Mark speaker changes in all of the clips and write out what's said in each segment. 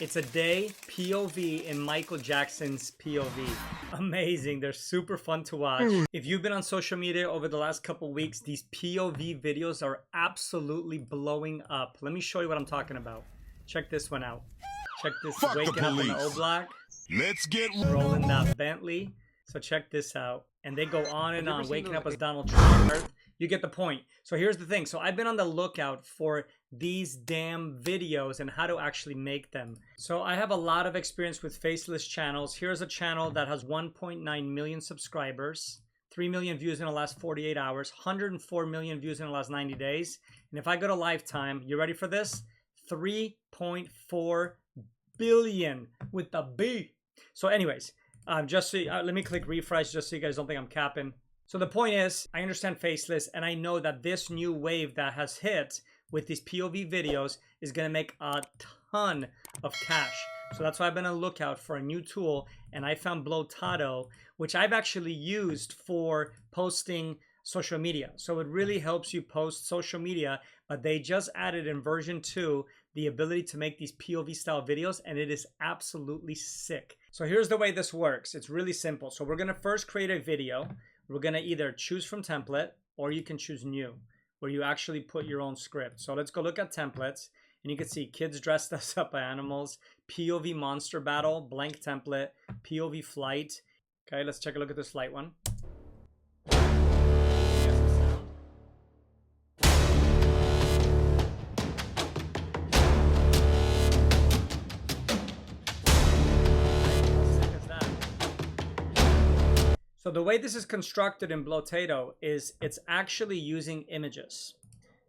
Speaker 1: It's a day POV in Michael Jackson's POV. Amazing. They're super fun to watch. If you've been on social media over the last couple weeks, these POV videos are absolutely blowing up. Let me show you what I'm talking about. Check this one out. Check this.
Speaker 2: Fuck
Speaker 1: waking
Speaker 2: the
Speaker 1: up on the
Speaker 2: police.
Speaker 1: O-Block.
Speaker 2: Let's get
Speaker 1: rolling that Bentley. So check this out. And they go on and on. Waking up as Donald Trump. You get the point. So here's the thing. So I've been on the lookout for these damn videos and how to actually make them. So I have a lot of experience with faceless channels. Here's a channel that has 1.9 million subscribers, 3 million views in the last 48 hours, 104 million views in the last 90 days. And if I go to lifetime, you ready for this? 3.4 billion with the B. So anyways, just so let me click refresh just so you guys don't think I'm capping. So the point is, I understand faceless, and I know that this new wave that has hit with these POV videos is going to make a ton of cash. So that's why I've been on the lookout for a new tool, and I found Blotato, which I've actually used for posting social media. So it really helps you post social media, but they just added in version 2 the ability to make these POV style videos, and it is absolutely sick. So here's the way this works. It's really simple. So we're going to first create a video. We're going to either choose from template, or you can choose new, where you actually put your own script. So let's go look at templates, and you can see kids dressed us up by animals, POV monster battle, blank template, POV flight. Okay, let's take a look at this flight one. So the way this is constructed in Blotato is it's actually using images.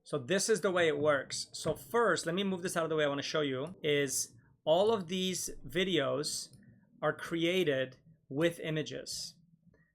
Speaker 1: So this is the way it works. So first, let me move this out of the way. I want to show you is all of these videos are created with images.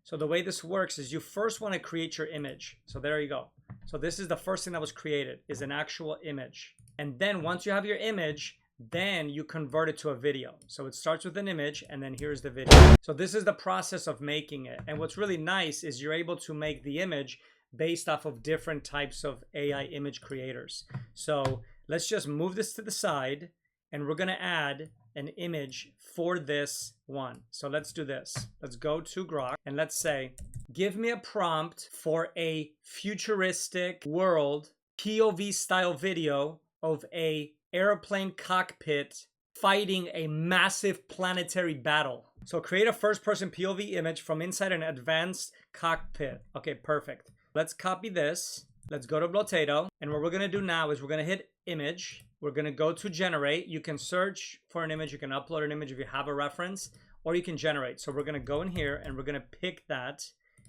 Speaker 1: So the way this works is you first want to create your image. So there you go. So this is the first thing that was created is an actual image. And then once you have your image, then you convert it to a video. So it starts with an image, and then here's the video. So this is the process of making it. And what's really nice is you're able to make the image based off of different types of AI image creators. So let's just move this to the side, and we're gonna add an image for this one. So let's do this. Let's go to Grok, and let's say, give me a prompt for a futuristic world POV style video of a airplane cockpit fighting a massive planetary battle. So create a first-person POV image from inside an advanced cockpit. Okay, perfect. Let's copy this. Let's go to Blotato. And what we're going to do now is we're going to hit image. We're going to go to generate. You can search for an image. You can upload an image if you have a reference, or you can generate. So we're going to go in here and we're going to pick that.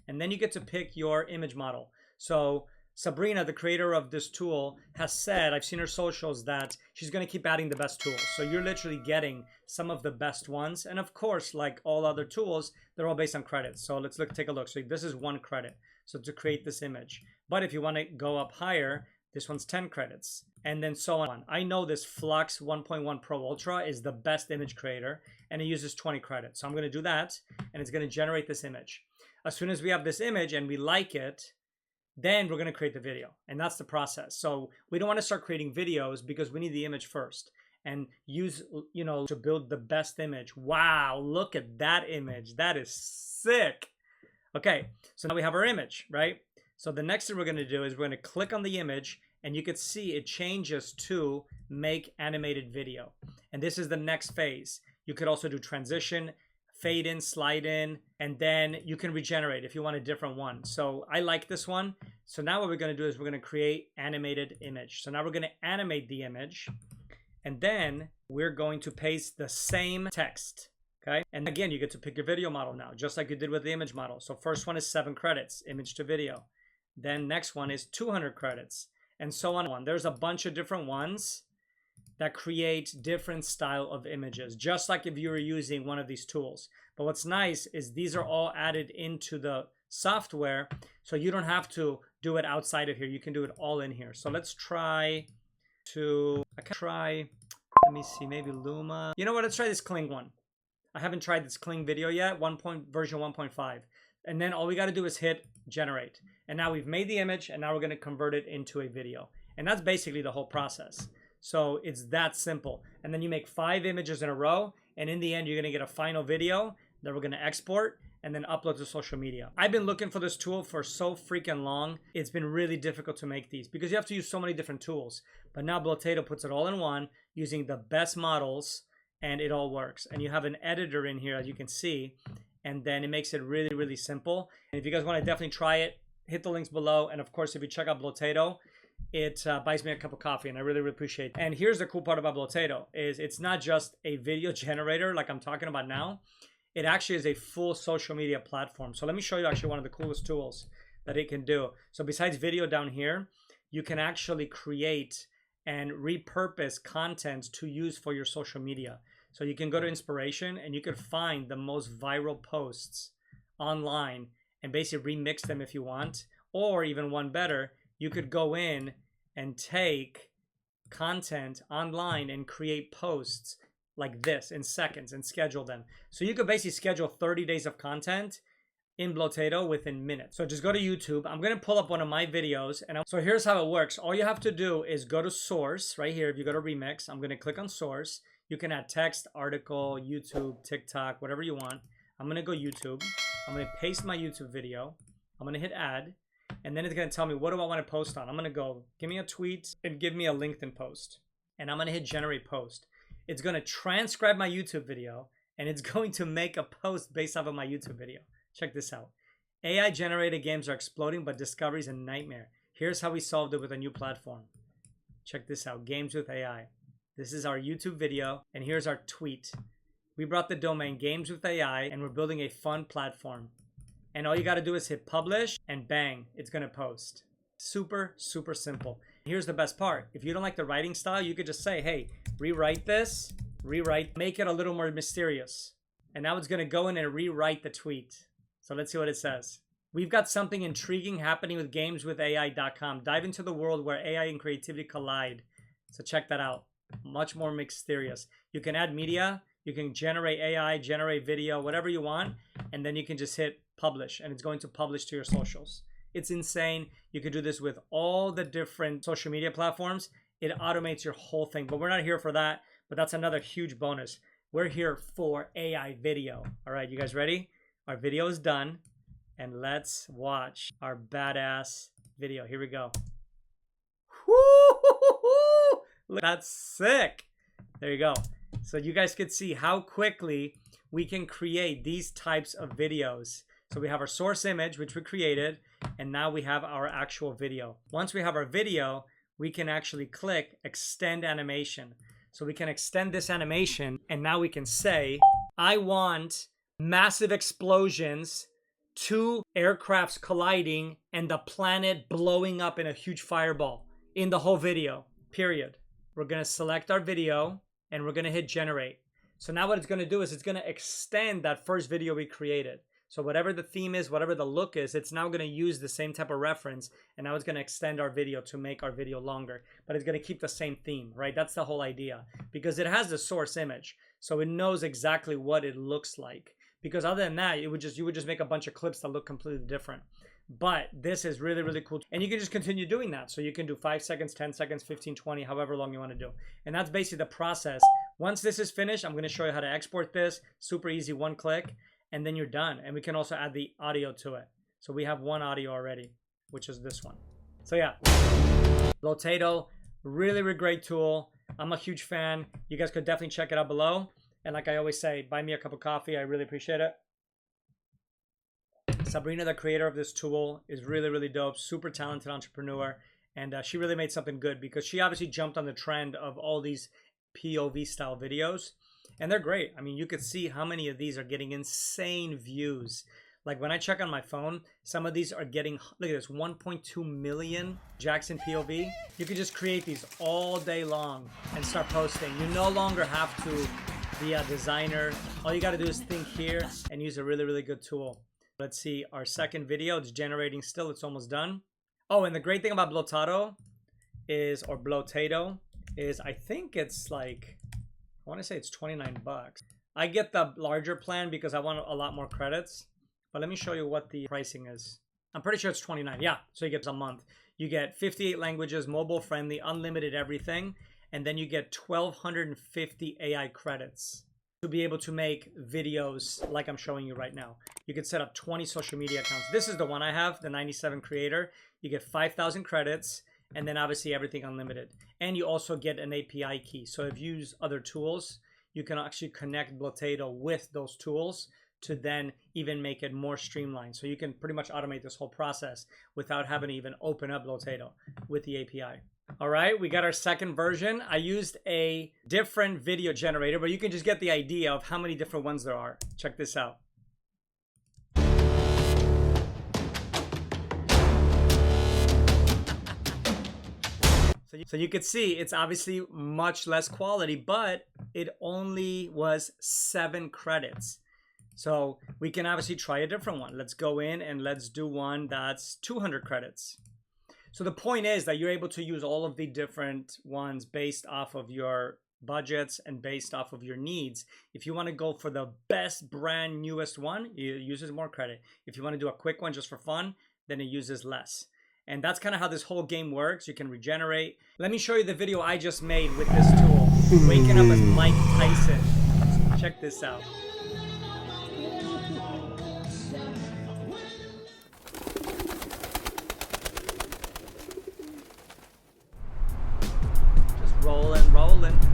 Speaker 1: And then you get to pick your image model. So Sabrina, the creator of this tool, has said, I've seen her socials, that she's going to keep adding the best tools. So you're literally getting some of the best ones. And of course, like all other tools, they're all based on credits. So let's take a look. So this is 1 credit. So to create this image. But if you want to go up higher, this one's 10 credits. And then so on. I know this Flux 1.1 Pro Ultra is the best image creator, and it uses 20 credits. So I'm going to do that, and it's going to generate this image. As soon as we have this image and we like it, then we're going to create the video, and that's the process. So we don't want to start creating videos because we need the image first and use, to build the best image. Wow, look at that image. That is sick. Okay, so now we have our image, right? So the next thing we're going to do is we're going to click on the image, and you can see it changes to make animated video. And this is the next phase. You could also do transition, fade in, slide in, and then you can regenerate if you want a different one. So I like this one. So now what we're going to do is we're going to create animated image. So now we're going to animate the image, and then we're going to paste the same text. Okay. And again, you get to pick your video model now, just like you did with the image model. So first one is 7 credits, image to video. Then next one is 200 credits, and so on. There's a bunch of different ones that create different style of images, just like if you were using one of these tools. But what's nice is these are all added into the software, so you don't have to do it outside of here. You can do it all in here. So let's try to, let me see, maybe Luma. You know what, let's try this Kling one. I haven't tried this Kling video yet, version 1.5. And then all we got to do is hit generate. And now we've made the image, and now we're going to convert it into a video. And that's basically the whole process. So it's that simple. And then you make 5 images in a row, and in the end, you're gonna get a final video that we're gonna export and then upload to social media. I've been looking for this tool for so freaking long. It's been really difficult to make these because you have to use so many different tools. But now Blotato puts it all in one using the best models, and it all works. And you have an editor in here, as you can see, and then it makes it really, really simple. And if you guys want to definitely try it, hit the links below. And of course, if you check out Blotato, it buys me a cup of coffee, and I really, really appreciate it. And here's the cool part about Blotato is it's not just a video generator like I'm talking about now. It actually is a full social media platform. So let me show you actually one of the coolest tools that it can do. So besides video down here, you can actually create and repurpose content to use for your social media. So you can go to inspiration and you can find the most viral posts online and basically remix them if you want. Or even one better, you could go in and take content online and create posts like this in seconds and schedule them. So you could basically schedule 30 days of content in Blotato within minutes. So just go to YouTube. I'm gonna pull up one of my videos, and so here's how it works. All you have to do is go to source right here. If you go to remix, I'm gonna click on source. You can add text, article, YouTube, TikTok, whatever you want. I'm gonna go YouTube. I'm gonna paste my YouTube video. I'm gonna hit add, and then it's gonna tell me what do I want to post on. I'm gonna go give me a tweet and give me a LinkedIn post, and I'm gonna hit generate post. It's going to transcribe my YouTube video, and it's going to make a post based off of my YouTube video. Check this out. AI generated games are exploding, but discovery is a nightmare. Here's how we solved it with a new platform. Check this out. Games with AI. This is our YouTube video, and here's our tweet. We brought the domain Games with AI, and we're building a fun platform. And all you got to do is hit publish, and bang, it's going to post. Super, super simple. Here's the best part. If you don't like the writing style, you could just say, hey, rewrite this, make it a little more mysterious. And now it's going to go in and rewrite the tweet. So let's see what it says. We've got something intriguing happening with gameswithai.com. Dive into the world where AI and creativity collide. So check that out. Much more mysterious. You can add media. You can generate AI, generate video, whatever you want. And then you can just hit publish, and it's going to publish to your socials. It's insane. You could do this with all the different social media platforms. It automates your whole thing, but we're not here for that. But that's another huge bonus. We're here for AI video. All right, you guys ready? Our video is done, and let's watch our badass video. Here we go. Woo! That's sick. There you go. So you guys could see how quickly we can create these types of videos. So we have our source image, which we created, and now we have our actual video. Once we have our video, we can actually click extend animation. So we can extend this animation, and now we can say, I want massive explosions, 2 aircrafts colliding, and the planet blowing up in a huge fireball in the whole video, period. We're gonna select our video, and we're gonna hit generate. So now what it's gonna do is it's gonna extend that first video we created. So whatever the theme is, whatever the look is, it's now going to use the same type of reference, and now it's going to extend our video to make our video longer, but it's going to keep the same theme, right? That's the whole idea, because it has the source image, so it knows exactly what it looks like. Because other than that, you would just make a bunch of clips that look completely different. But this is really, really cool, and you can just continue doing that. So you can do 5 seconds, 10 seconds, 15, 20, however long you want to do, and that's basically the process. Once this is finished, I'm going to show you how to export this. Super easy, one click. And then you're done. And we can also add the audio to it. So we have one audio already, which is this one. So yeah, Blotato, really, really great tool. I'm a huge fan. You guys could definitely check it out below. And like I always say, buy me a cup of coffee. I really appreciate it. Sabrina, the creator of this tool, is really, really dope. Super talented entrepreneur. And she really made something good because she obviously jumped on the trend of all these POV style videos. And they're great. I mean, you could see how many of these are getting insane views. Like when I check on my phone, some of these are getting, look at this, 1.2 million Jackson POV. You could just create these all day long and start posting. You no longer have to be a designer. All you got to do is think here and use a really, really good tool. Let's see our second video. It's generating still. It's almost done. Oh, and the great thing about Blotato is, or Blotato, is I think it's like, I want to say it's 29 bucks. I get the larger plan because I want a lot more credits. But let me show you what the pricing is. I'm pretty sure it's 29. Yeah, so you get a month. You get 58 languages, mobile friendly, unlimited everything. and then you get 1,250 AI credits to be able to make videos like I'm showing you right now. You can set up 20 social media accounts. This is the one I have, the 97 creator. You get 5,000 credits, and then obviously everything unlimited. And you also get an API key. So if you use other tools, you can actually connect Blotato with those tools to then even make it more streamlined. So you can pretty much automate this whole process without having to even open up Blotato with the API. All right, we got our second version. I used a different video generator, but you can just get the idea of how many different ones there are. Check this out. So you could see it's obviously much less quality, but it only was 7 credits. So we can obviously try a different one. Let's go in and let's do one that's 200 credits. So the point is that you're able to use all of the different ones based off of your budgets and based off of your needs. If you want to go for the best brand newest one, it uses more credit. If you want to do a quick one just for fun, then it uses less. And that's kind of how this whole game works. You can regenerate. Let me show you the video I just made with this tool. Waking up as Mike Tyson. Check this out. Rolling. We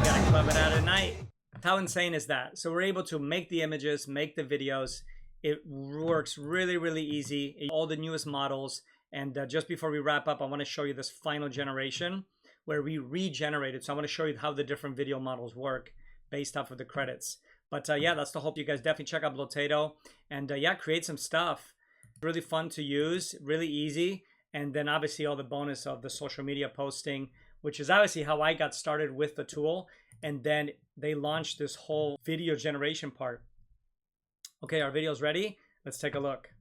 Speaker 1: gotta club it out at night. How insane is that? So we're able to make the images, make the videos. It works really, really easy. All the newest models. And just before we wrap up, I want to show you this final generation where we regenerated. So I want to show you how the different video models work based off of the credits. But yeah, that's the hope. You guys definitely check out Blotato and yeah, create some stuff. Really fun to use, really easy. And then obviously all the bonus of the social media posting, which is obviously how I got started with the tool. And then they launched this whole video generation part. Okay, our video's ready. Let's take a look.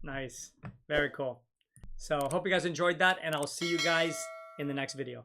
Speaker 1: Nice. Very cool. So hope you guys enjoyed that, and I'll see you guys in the next video.